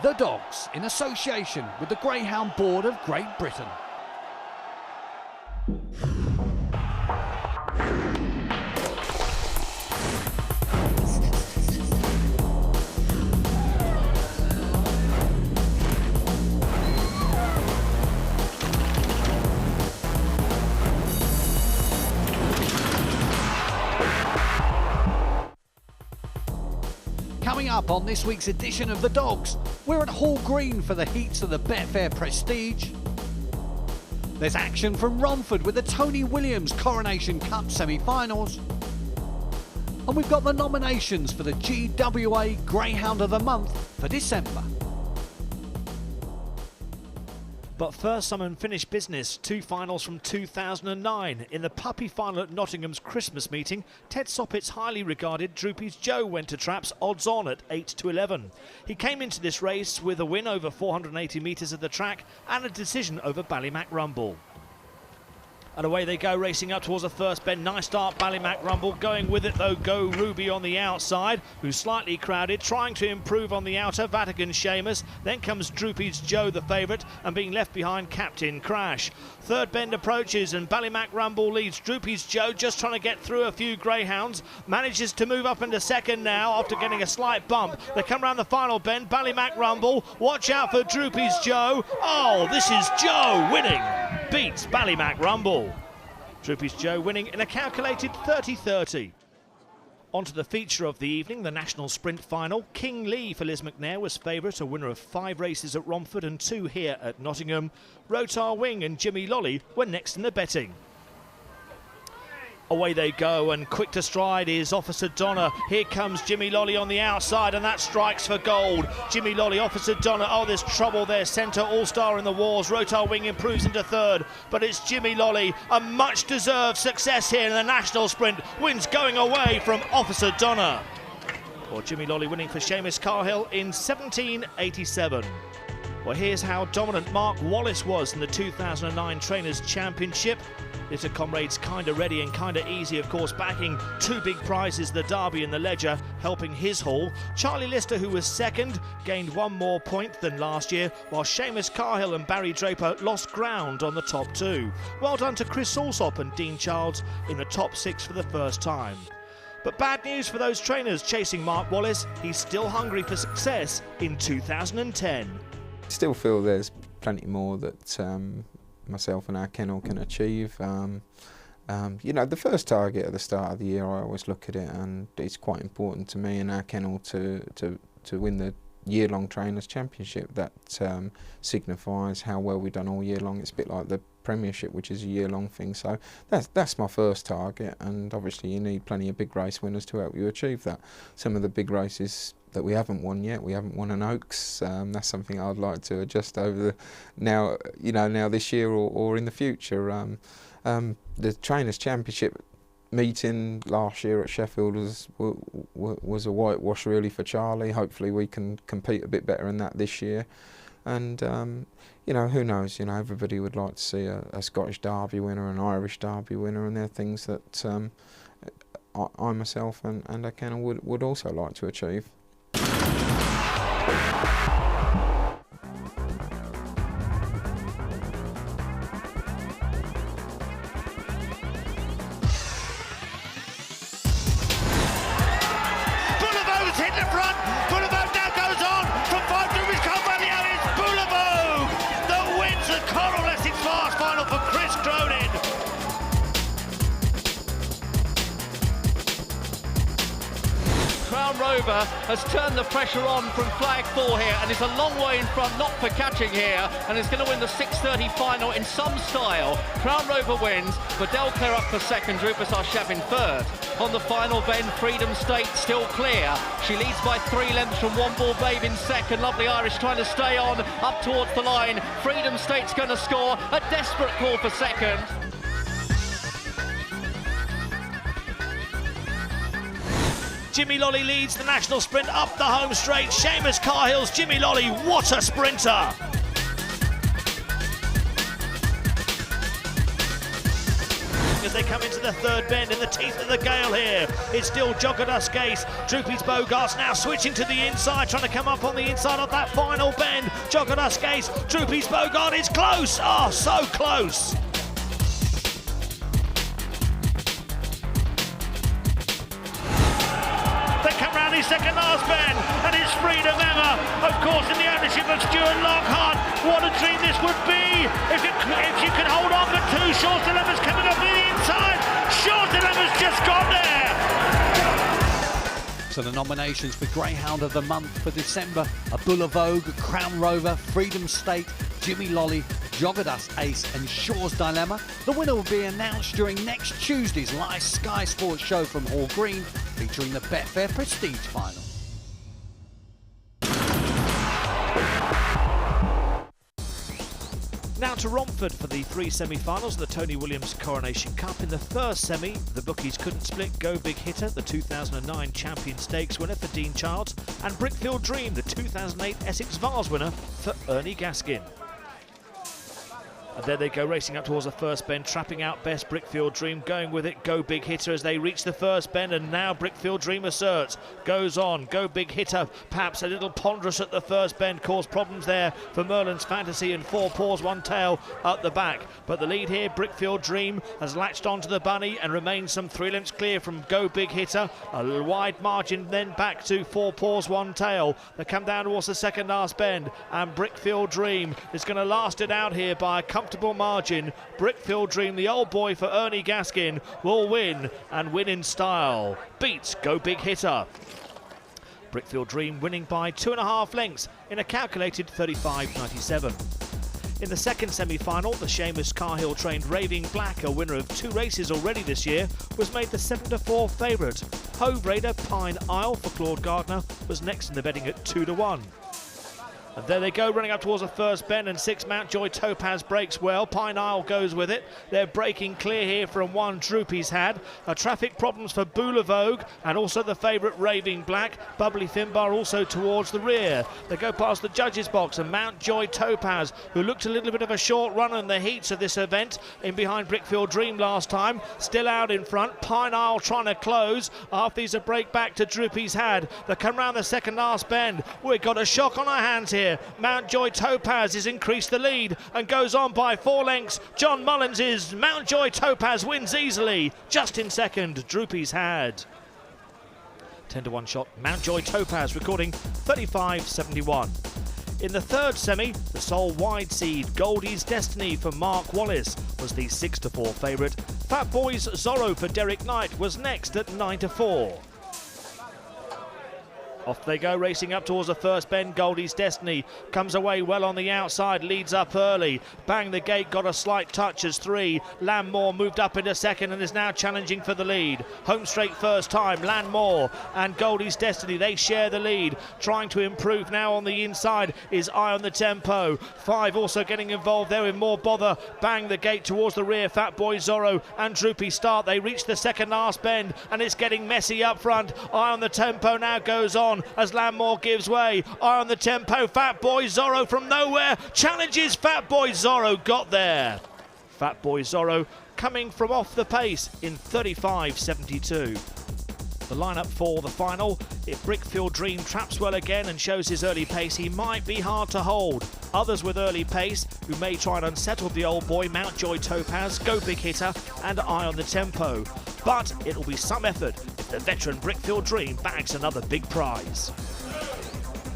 The Dogs, in association with the Greyhound Board of Great Britain. Coming up on this week's edition of The Dogs, we're at Hall Green for the heats of the Betfair Prestige. There's action from Romford with the Tony Williams Coronation Cup semi-finals. And we've got the nominations for the GWA Greyhound of the Month for December. But first, some unfinished business. Two finals from 2009. In the puppy final at Nottingham's Christmas meeting, Ted Soppett's highly regarded DROOPYS Joe went to traps odds on at 8-11. He came into this race with a win over 480 metres of the track and a decision over Ballymac Rumble. And away they go, racing up towards the first bend. Nice start, Ballymac Rumble. Going with it, though, Go Ruby on the outside, who's slightly crowded, trying to improve on the outer, Vatican Seamus. Then comes DROOPYS Joe, the favourite, and being left behind, Captain Crash. Third bend approaches, and Ballymac Rumble leads. DROOPYS Joe just trying to get through a few greyhounds. Manages to move up into second now after getting a slight bump. They come around the final bend. Ballymac Rumble. Watch out for DROOPYS Joe. Oh, this is Joe winning. Beats Ballymac Rumble. DROOPYS Joe winning in a calculated 30-30. On to the feature of the evening, the national sprint final. King Lee for Liz McNair was favourite, a winner of 5 races at Romford and 2 here at Nottingham. Rotar Wing and Jimmy Lollie were next in the betting. Away they go, and quick to stride is Officer Donna. Here comes Jimmy Lollie on the outside, and that strikes for gold. Jimmy Lollie, Officer Donna. Oh, there's trouble there. Centre All-Star in the wars. Rotar Wing improves into third, but it's Jimmy Lollie. A much-deserved success here in the national sprint. Wins going away from Officer Donna. Or Jimmy Lollie winning for Seamus Carhill in 1787. Well, here's how dominant Mark Wallis was in the 2009 Trainers' Championship. Litter Comrades kinda ready and kinda easy, of course, backing 2 big prizes, the Derby and the Ledger, helping his haul. Charlie Lister, who was second, gained 1 more point than last year, while Seamus Carhill and Barry Draper lost ground on the top 2. Well done to Chris Alsop and Dean Childs in the top 6 for the first time. But bad news for those trainers chasing Mark Wallis. He's still hungry for success in 2010. Still feel there's plenty more that myself and our kennel can achieve. You know, the first target at the start of the year, I always look at it, and it's quite important to me and our kennel to win the year-long Trainers' Championship. That signifies how well we've done all year long. It's a bit like the Premiership, which is a year-long thing. So that's my first target, and obviously you need plenty of big race winners to help you achieve that. Some of the big races that we haven't won yet, we haven't won an Oaks. That's something I'd like to adjust over the now this year or in the future. The Trainers' Championship meeting last year at Sheffield was a whitewash really for Charlie. Hopefully we can compete a bit better in that this year. And you know, who knows? You know, everybody would like to see a Scottish Derby winner, an Irish Derby winner, and they're things that I myself and I kennel would also like to achieve. Rover has turned the pressure on from flag 4 here and is a long way in front, not for catching here, and is going to win the 6:30 final in some style. Crown Rover wins, Bedell Clare up for second, DROOPYS Arshab in third. On the final bend, Freedom State still clear. She leads by 3 lengths from One Ball Babe in second. Lovely Irish trying to stay on up towards the line. Freedom State's going to score, a desperate call for second. Jimmy Lollie leads the national sprint up the home straight. Seamus Carhill's Jimmy Lollie, what a sprinter! as they come into the third bend in the teeth of the gale here. It's still Joggerdusk Ace. Droopy's Bogart's now switching to the inside, trying to come up on the inside of that final bend. Joggerdusk Ace, Droopy's Bogart is close. Oh, so close. They come round his second last bend, and it's freedom ever, of course, in the ownership of Stuart Lockhart. What a dream this would be if you could hold on for two. Short Dilemma's coming up the inside. Short Dilemma's just got there. So the nominations for Greyhound of the Month for December are Bull of Vogue, Crown Rover, Freedom State, Jimmy Lollie, Joggerdusk Ace and Shaw's Dilemma. The winner will be announced during next Tuesday's live Sky Sports show from Hall Green, featuring the Betfair Prestige Final. Now to Romford for the three semi-finals of the Tony Williams Coronation Cup. In the first semi, the bookies couldn't split Go Big Hitter, the 2009 Champion Stakes winner for Dean Childs, and Brickfield Dream, the 2008 Essex Vars winner for Ernie Gaskin. And there they go, racing up towards the first bend, trapping out best Brickfield Dream, going with it Go Big Hitter as they reach the first bend, and now Brickfield Dream asserts, goes on, Go Big Hitter, perhaps a little ponderous at the first bend, caused problems there for Merlin's Fantasy and Four Paws One Tail at the back. But the lead here, Brickfield Dream, has latched onto the bunny and remains some 3 lengths clear from Go Big Hitter. A wide margin then back to Four Paws One Tail. They come down towards the second last bend, and Brickfield Dream is going to last it out here by a comfortable margin. Brickfield Dream, the old boy for Ernie Gaskin, will win, and win in style. Beats Go Big Hitter. Brickfield Dream winning by 2.5 lengths in a calculated 35.97. In the second semi-final, the Seamus Carhill trained Raving Black, a winner of 2 races already this year, was made the 7-4 favourite. Hove Raider Pine Isle for Claude Gardner was next in the betting at 2-1. And there they go, running up towards the first bend, and 6 Mountjoy Topaz breaks well. Pine Isle goes with it. They're breaking clear here from 1 Droopy's had. Traffic problems for Bull of Vogue and also the favourite Raving Black. Bubbly Finbar also towards the rear. They go past the judges' box, and Mountjoy Topaz, who looked a little bit of a short run in the heats of this event, in behind Brickfield Dream last time, still out in front. Pine Isle trying to close after he's a break back to Droopy's had. They come round the second last bend. We've got a shock on our hands here. Mountjoy Topaz has increased the lead and goes on by 4 lengths. John Mullins is Mountjoy Topaz wins easily. Just in second, Droopy's had. 10-1 shot, Mountjoy Topaz recording 35.71. In the third semi, the sole wide seed Goldie's Destiny for Mark Wallis was the 6-4 favourite. FATBOYZ Zorro for Derek Knight was next at 9-4. Off they go, racing up towards the first bend. Goldie's Destiny comes away well on the outside, leads up early. Bang the Gate got a slight touch as 3. Landmore moved up into second and is now challenging for the lead. Home straight first time, Landmore and Goldie's Destiny, they share the lead. Trying to improve now on the inside is Eye on the Tempo. 5 also getting involved there with more bother. Bang the Gate towards the rear, FATBOYZ Zorro and Droopy start. They reach the second last bend and it's getting messy up front. Eye on the Tempo now goes on as Landmore gives way. Eye on the Tempo, FATBOYZ Zorro from nowhere challenges. FATBOYZ Zorro got there. FATBOYZ Zorro coming from off the pace in 35.72. The lineup for the final: if Brickfield Dream traps well again and shows his early pace, he might be hard to hold. Others with early pace who may try and unsettle the old boy: Mountjoy Topaz, Go Big Hitter and Eye on the Tempo. But it'll be some effort if the veteran Brickfield Dream bags another big prize.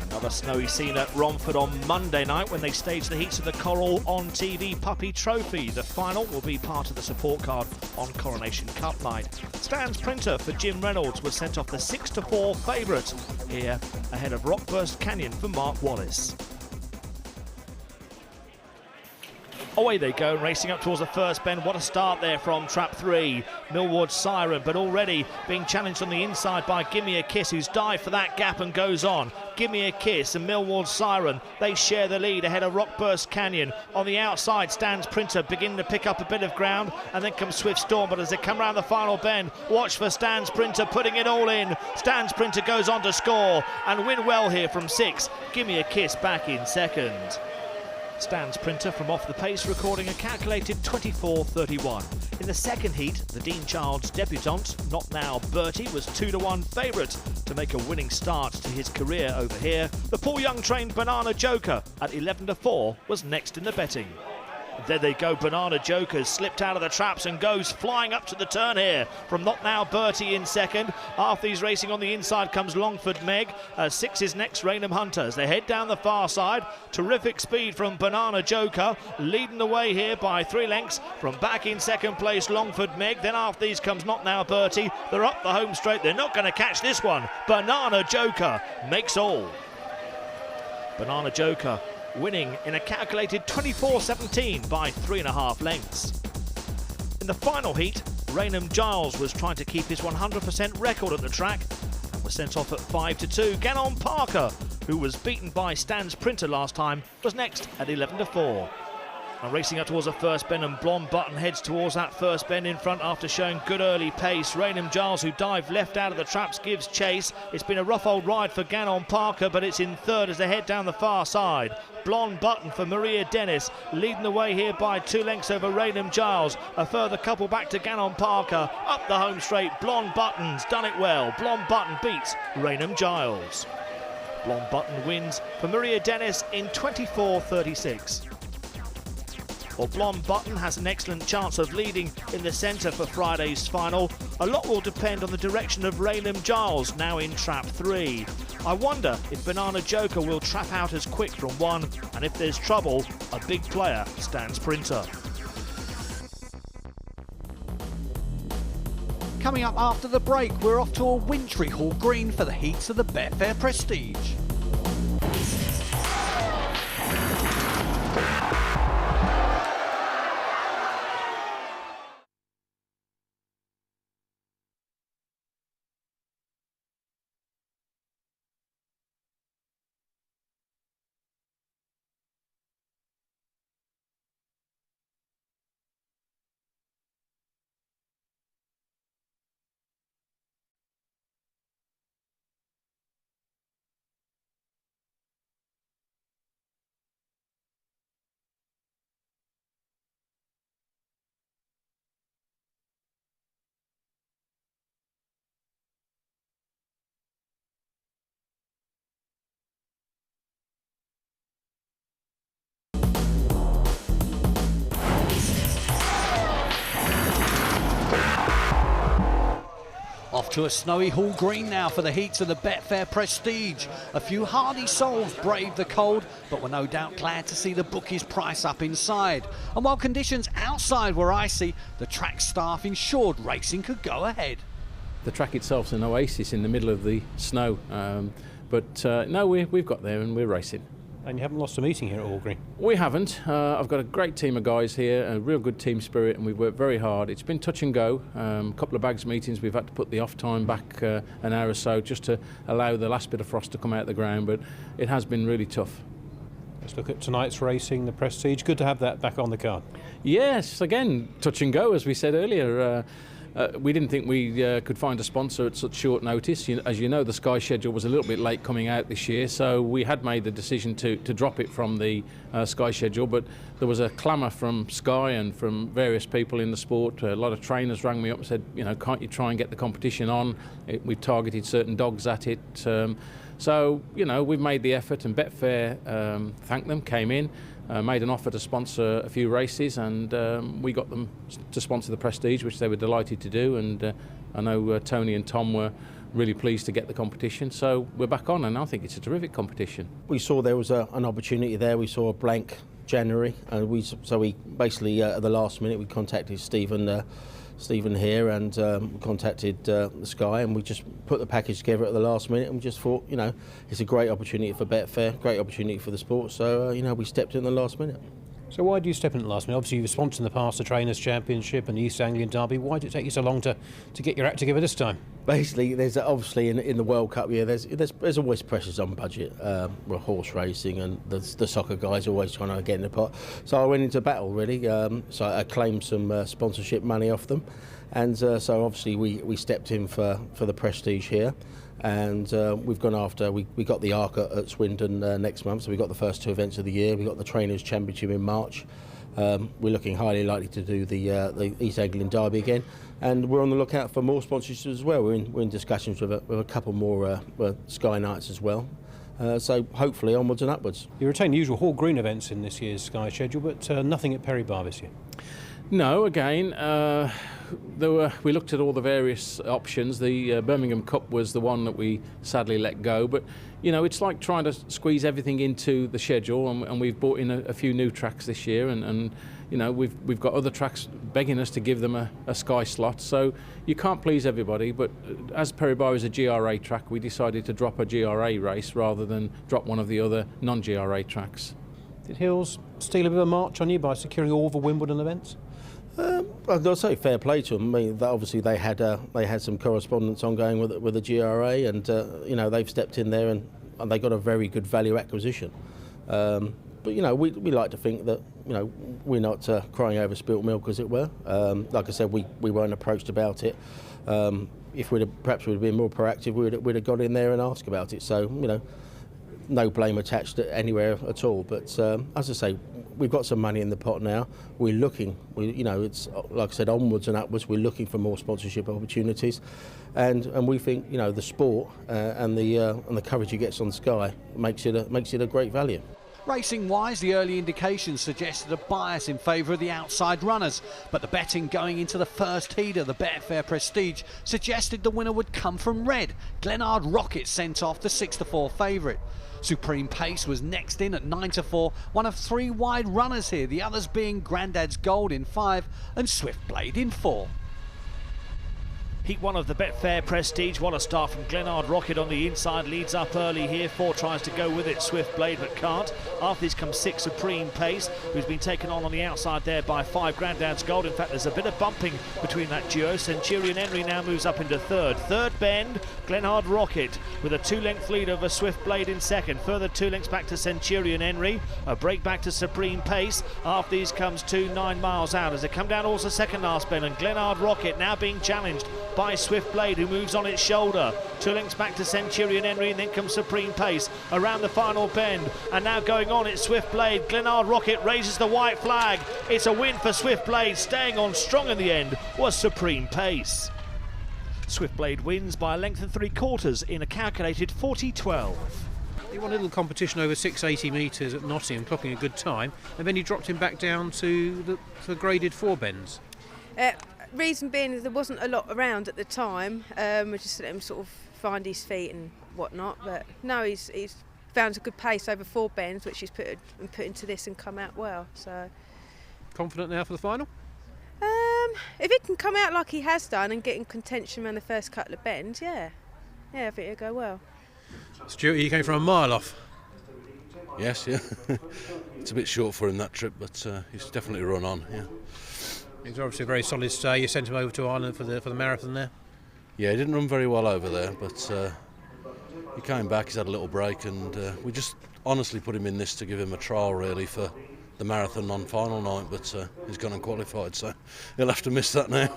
Another snowy scene at Romford on Monday night when they stage the heats of the Coral on TV Puppy Trophy. The final will be part of the support card on Coronation Cup night. Stan's Printer for Jim Reynolds was sent off the 6-4 favourite here ahead of Rockburst Canyon for Mark Wallis. Away they go, racing up towards the first bend. What a start there from trap 3. Millward Siren, but already being challenged on the inside by Gimme a Kiss, who's dived for that gap and goes on. Gimme a Kiss and Millward Siren, they share the lead ahead of Rockburst Canyon. On the outside, Stan's Printer beginning to pick up a bit of ground, and then comes Swift Storm. But as they come around the final bend, watch for Stan's Printer putting it all in. Stan's Printer goes on to score and win well here from 6. Gimme a Kiss back in second. Stan Sprinter from off the pace recording a calculated 24.31. In the second heat, the Dean Childs debutant, Not Now Bertie, was 2-1 favourite to make a winning start to his career over here. The Paul Young trained Banana Joker at 11-4 was next in the betting. There they go, Banana Joker slipped out of the traps and goes flying up to the turn here from Not Now Bertie in second. After he's racing on the inside comes Longford Meg. 6 is next, Raynham Hunter as they head down the far side. Terrific speed from Banana Joker, leading the way here by 3 lengths. From back in second place, Longford Meg. Then after these comes Not Now Bertie. They're up the home straight. They're not going to catch this one. Banana Joker makes all. Banana Joker winning in a calculated 24.17 by 3.5 lengths. In the final heat, Raynham Giles was trying to keep his 100% record at the track and was sent off at 5-2. Gannon Parker, who was beaten by Stan Sprinter last time, was next at 11-4. And racing up towards the first bend, and Blonde Button heads towards that first bend in front after showing good early pace. Raynham Giles, who dived left out of the traps, gives chase. It's been a rough old ride for Gannon Parker, but it's in third as they head down the far side. Blonde Button for Maria Dennis, leading the way here by 2 lengths over Raynham Giles. A further couple back to Gannon Parker. Up the home straight, Blonde Button's done it well. Blonde Button beats Raynham Giles. Blonde Button wins for Maria Dennis in 24.36. Well, Blonde Button has an excellent chance of leading in the centre for Friday's final. A lot will depend on the direction of Raynham Giles, now in trap 3. I wonder if Banana Joker will trap out as quick from 1, and if there's trouble, a big player, Stan Sprinter. Coming up after the break, we're off to a wintry Hall Green for the heats of the Betfair Prestige. Off to a snowy Hall Green now for the heats of the Betfair Prestige. A few hardy souls braved the cold, but were no doubt glad to see the bookies price up inside. And while conditions outside were icy, the track staff ensured racing could go ahead. The track itself's an oasis in the middle of the snow, but no, we've got there and we're racing. And you haven't lost a meeting here at Hall Green? We haven't. I've got a great team of guys here, a real good team spirit, and we've worked very hard. It's been touch and go. A couple of bags meetings, we've had to put the off time back an hour or so just to allow the last bit of frost to come out of the ground, but it has been really tough. Let's look at tonight's racing, the Prestige. Good to have that back on the card. Yes, again, touch and go, as we said earlier. We didn't think we could find a sponsor at such short notice. As you know, the Sky schedule was a little bit late coming out this year, so we had made the decision to drop it from the Sky schedule, but there was a clamour from Sky and from various people in the sport. A lot of trainers rang me up and said, can't you try and get the competition on? We've targeted certain dogs at it. So, we've made the effort, and Betfair thanked them, came in, made an offer to sponsor a few races, and we got them to sponsor the Prestige, which they were delighted to do, and I know Tony and Tom were really pleased to get the competition, so we're back on, and I think it's a terrific competition. We saw there was an opportunity there. We saw a blank January, and we basically at the last minute we contacted Stephen here and contacted the Sky, and we just put the package together at the last minute, and we just thought, it's a great opportunity for Betfair, great opportunity for the sport, so we stepped in the last minute. So why do you step in at the last minute? Obviously you've sponsored in the past the Trainers' Championship and the East Anglian Derby. Why did it take you so long to get your act together this time? Basically, there's obviously in the World Cup year, there's always pressures on budget. We're horse racing, and the soccer guys are always trying to get in the pot. So I went into battle really. So I claimed some sponsorship money off them, and so obviously we stepped in for the Prestige here. and we've gone after. We got the Arc at Swindon next month, so we got the first 2 events of the year. We got the Trainers' Championship in March. We're looking highly likely to do the East Anglian Derby again, and we're on the lookout for more sponsorships as well. We're in discussions with a couple more Sky Nights as well. So hopefully onwards and upwards. You retain the usual Hall Green events in this year's Sky schedule, but nothing at Perry Bar this year. No, again, we looked at all the various options. The Birmingham Cup was the one that we sadly let go, but you know, it's like trying to squeeze everything into the schedule, and we've brought in a few new tracks this year, and you know, we've got other tracks begging us to give them a Sky slot, so you can't please everybody. But as Perry Bar is a GRA track, we decided to drop a GRA race rather than drop one of the other non-GRA tracks. Did Hills steal a bit of a march on you by securing all the Wimbledon events? I'll say fair play to them. I mean, obviously they had some correspondence ongoing with the GRA, and you know, they've stepped in there and they got a very good value acquisition. But you know, we like to think that, you know, we're not crying over spilt milk, as it were. Like I said, we weren't approached about it. If we'd have been more proactive, we'd have got in there and asked about it. So you know, no blame attached anywhere at all. But as I say, we've got some money in the pot now. We're looking. You know, it's like I said, onwards and upwards. We're looking for more sponsorship opportunities, and we think, you know, the sport and the coverage he gets on Sky makes it a great value. Racing-wise, the early indications suggested a bias in favour of the outside runners, but the betting going into the first heat of the Betfair Prestige suggested the winner would come from red. Glenard Rocket sent off the 6-4 favourite. Supreme Pace was next in at 9-4, one of 3 wide runners here, the others being Grandad's Gold in 5 and Swift Blade in 4. Heat 1 of the Betfair Prestige. What a start from Glenard Rocket on the inside, leads up early here. 4 tries to go with it, Swift Blade, but can't. After this comes 6, Supreme Pace, who's been taken on the outside there by 5, Grandad's Gold. In fact, there's a bit of bumping between that duo. Centurion Henry now moves up into 3rd. 3rd bend, Glenard Rocket with a 2-length lead over Swift Blade in 2nd. Further 2 lengths back to Centurion Henry. A break back to Supreme Pace. After these comes 2 9 miles out as they come down towards the second last bend, and Glenard Rocket now being challenged by Swift Blade, who moves on its shoulder. 2 lengths back to Centurion Henry, and then comes Supreme Pace around the final bend, and now going on it's Swift Blade. Glenard Rocket raises the white flag. It's a win for Swift Blade. Staying on strong in the end was Supreme Pace. Swift Blade wins by a length and 3/4 in a calculated 40-12. He won a little competition over 680 metres at Nottingham, clocking a good time, and then he dropped him back down to the graded 4 bends. Reason being is there wasn't a lot around at the time. We just let him sort of find his feet and whatnot. But no, he's found a good pace over 4 bends, which he's put into this and come out well. So confident now for the final? If he can come out like he has done and get in contention around the first couple of bends, yeah, I think it'll go well. Stuart, you came from a mile off. Yes, yeah. It's a bit short for him, that trip, but he's definitely run on. Yeah. He's obviously a very solid stay. You sent him over to Ireland for the marathon there. Yeah, he didn't run very well over there, but he came back. He's had a little break, and we just honestly put him in this to give him a trial, really, for the marathon on final night. But he's gone unqualified, so he'll have to miss that now.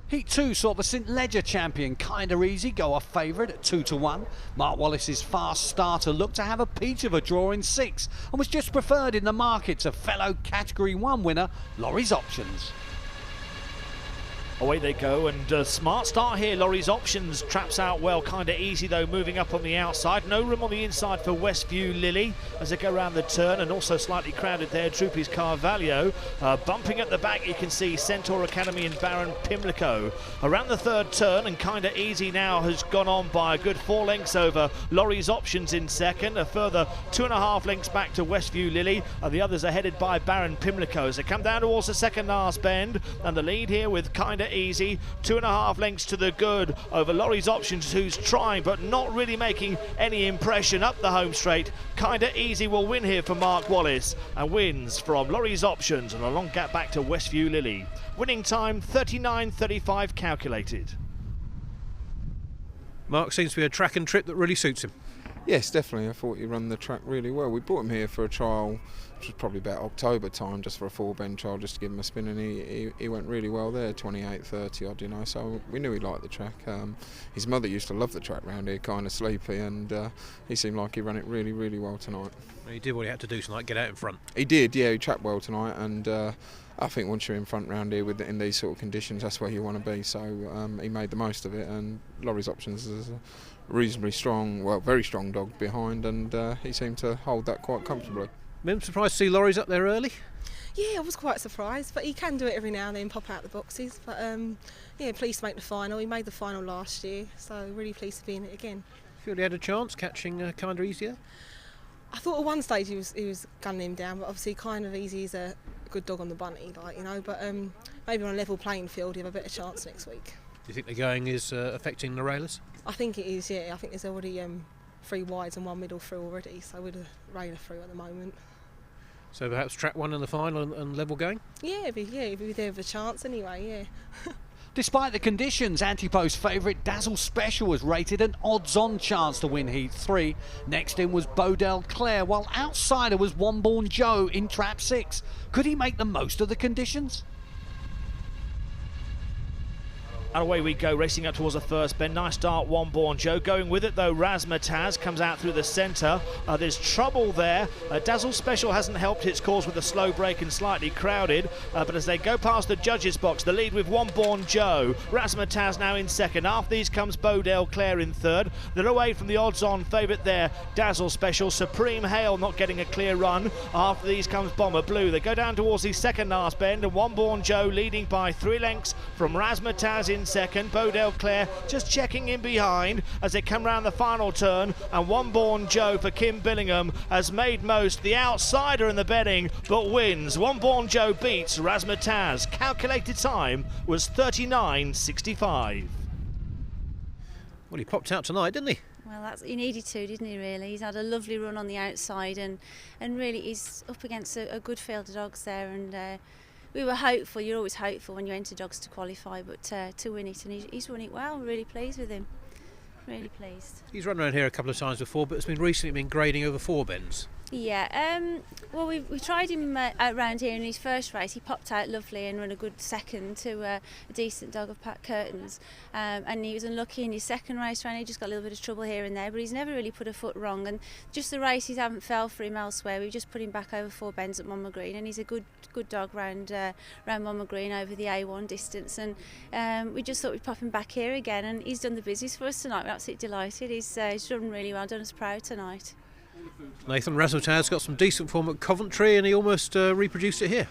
Heat 2 saw the St Ledger champion Kinda Easy go off favourite at 2-1. Mark Wallace's fast starter looked to have a peach of a draw in 6 and was just preferred in the market to fellow Category 1 winner Laurie's Options. Away they go, and smart start here. Laurie's Options traps out well. Kinda Easy though, moving up on the outside. No room on the inside for Westview Lily as they go around the turn, and also slightly crowded there. DROOPYS Carvalho bumping at the back. You can see Centaur Academy and Baron Pimlico around the 3rd turn, and Kinda Easy now has gone on by a good 4 lengths over Laurie's Options in 2nd. A further 2.5 lengths back to Westview Lily, and the others are headed by Baron Pimlico as they come down towards the second last bend, and the lead here with Kinda Easy, 2.5 lengths to the good over Laurie's Options, who's trying but not really making any impression up the home straight. Kinda Easy will win here for Mark Wallace, and wins from Laurie's Options, and a long gap back to Westview Lily. Winning time 39.35 calculated. Mark seems to be a track and trip that really suits him. Yes, definitely. I thought he run the track really well. We brought him here for a trial, which was probably about October time, just for a 4-bend trial, just to give him a spin, and he went really well there, 28:30 odd, you know. So we knew he liked the track. His mother used to love the track round here, kind of sleepy, and he seemed like he ran it really, really well tonight. He did what he had to do tonight, get out in front. He did, yeah. He tracked well tonight, and I think once you're in front round here in these sort of conditions, that's where you want to be. So he made the most of it, and Laurie's Options is a reasonably strong, well, very strong dog behind, and he seemed to hold that quite comfortably. I'm surprised to see Laurie's up there early. Yeah, I was quite surprised, but he can do it every now and then, pop out the boxes. But yeah, pleased to make the final. He made the final last year, so really pleased to be in it again. Feel he had a chance catching Kind of Easier? I thought at one stage he was gunning him down, but obviously Kind of Easy is a good dog on the bunny, like, you know. But maybe on a level playing field, he'll have a better chance next week. Do you think the going is affecting the railers? I think it is, yeah. I think there's already 3 wides and 1 middle through already, so we're the railer through at the moment. So perhaps track 1 in the final and level going? Yeah, he'll be there with a chance anyway, yeah. Despite the conditions, Antipost's favourite Dazzle Special was rated an odds-on chance to win Heat 3. Next in was Bodell Clare, while outsider was WOMBOURNE in trap 6. Could he make the most of the conditions? And away we go, racing up towards the first bend. Nice start, WOMBOURNE. Going with it though, Razzmatazz comes out through the centre. There's trouble there. Dazzle Special hasn't helped its cause with a slow break and slightly crowded. But as they go past the judges' box, the lead with WOMBOURNE. Razzmatazz now in second. After these comes Bodell Clare in third. They're away from the odds-on favourite there, Dazzle Special. Supreme Hail not getting a clear run. After these comes Bomber Blue. They go down towards the second last bend, and WOMBOURNE leading by 3 lengths from Razzmatazz in second. Bodell Clare just checking in behind as they come round the final turn, and WOMBOURNE for Kim Billingham has made most, the outsider in the betting, but wins. WOMBOURNE beats Razzmatazz. Calculated time was 39.65. Well, he popped out tonight, didn't he? Well, he needed to, didn't he, really? He's had a lovely run on the outside, and really he's up against a good field of dogs there, and we were hopeful. You're always hopeful when you enter dogs to qualify, but to win it, and he's run it well. Really pleased with him. Really pleased. He's run around here a couple of times before, but it's been recently grading over 4 bends. Yeah, well, we tried him around here in his first race. He popped out lovely and run a good second to a decent dog of Pat Curtains. And he was unlucky in his second race round. He just got a little bit of trouble here and there, but he's never really put a foot wrong. And just the races haven't fell for him elsewhere. We've just put him back over 4 bends at Monmouth Green, and he's a good dog round Monmouth Green over the A1 distance. And we just thought we'd pop him back here again, and he's done the business for us tonight. We're absolutely delighted. He's done really well, done us proud tonight. Nathan Razzmatazz got some decent form at Coventry, and he almost reproduced it here.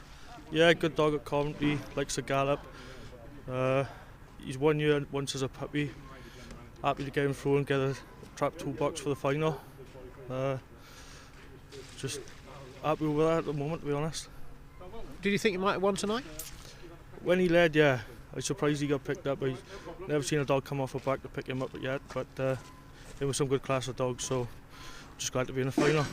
Yeah, good dog at Coventry, likes to gallop. He's 1 year once as a puppy. Happy to get him through and get a trap toolbox for the final. Just happy with that at the moment, to be honest. Did you think he might have won tonight? When he led, yeah. I was surprised he got picked up. I've never seen a dog come off a back to pick him up yet, but it was some good class of dogs, so just glad to be in the final.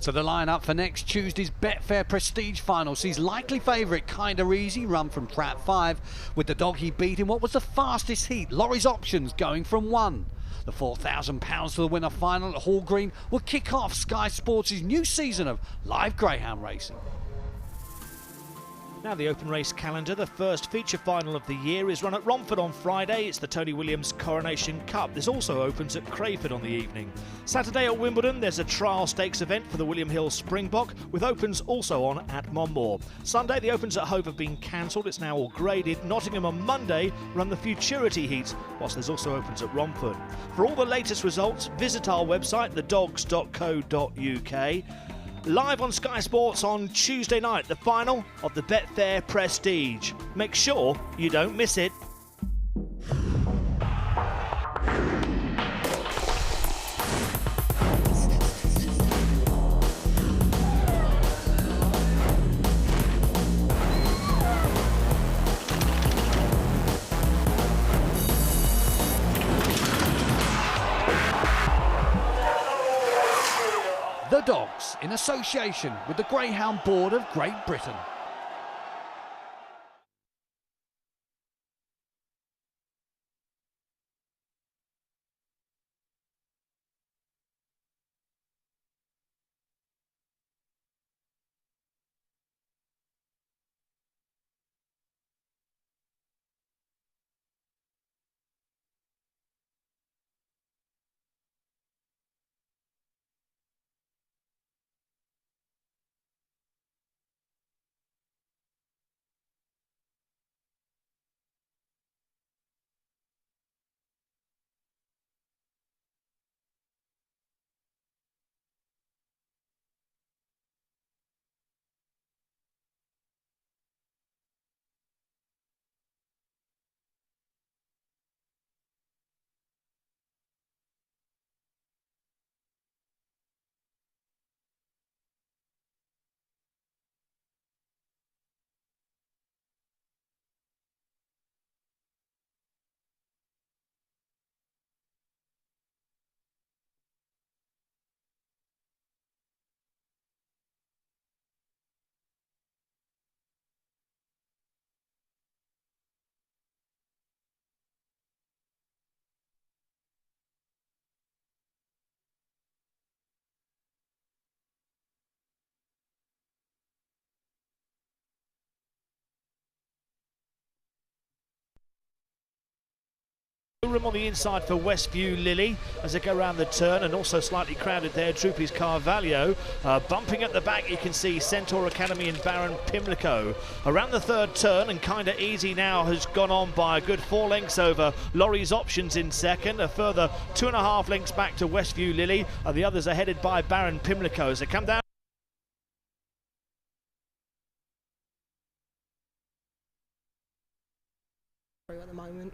So the line-up for next Tuesday's Betfair Prestige final sees likely favourite Kinda Easy run from trap 5, with the dog he beat in what was the fastest heat, Laurie's Options, going from 1. The £4,000 for the winner final at Hall Green will kick off Sky Sports' new season of live greyhound racing. Now the open race calendar. The first feature final of the year is run at Romford on Friday. It's the Tony Williams Coronation Cup. This also opens at Crayford on the evening. Saturday at Wimbledon, there's a trial stakes event for the William Hill Springbok, with opens also on at Monmore. Sunday, the opens at Hove have been cancelled. It's now all graded. Nottingham on Monday run the Futurity Heat, whilst there's also opens at Romford. For all the latest results, visit our website, thedogs.co.uk. Live on Sky Sports on Tuesday night, the final of the Betfair Prestige. Make sure you don't miss it. The Dogs, in association with the Greyhound Board of Great Britain. room on the inside for Westview Lily as they go around the turn, and also slightly crowded there, Droopy's Carvalho. Bumping at the back, you can see Centaur Academy and Baron Pimlico. Around the third turn, and Kinda Easy now has gone on by a good 4 lengths over Laurie's Options in second. A further 2.5 lengths back to Westview Lily, and the others are headed by Baron Pimlico as they come down. At the moment.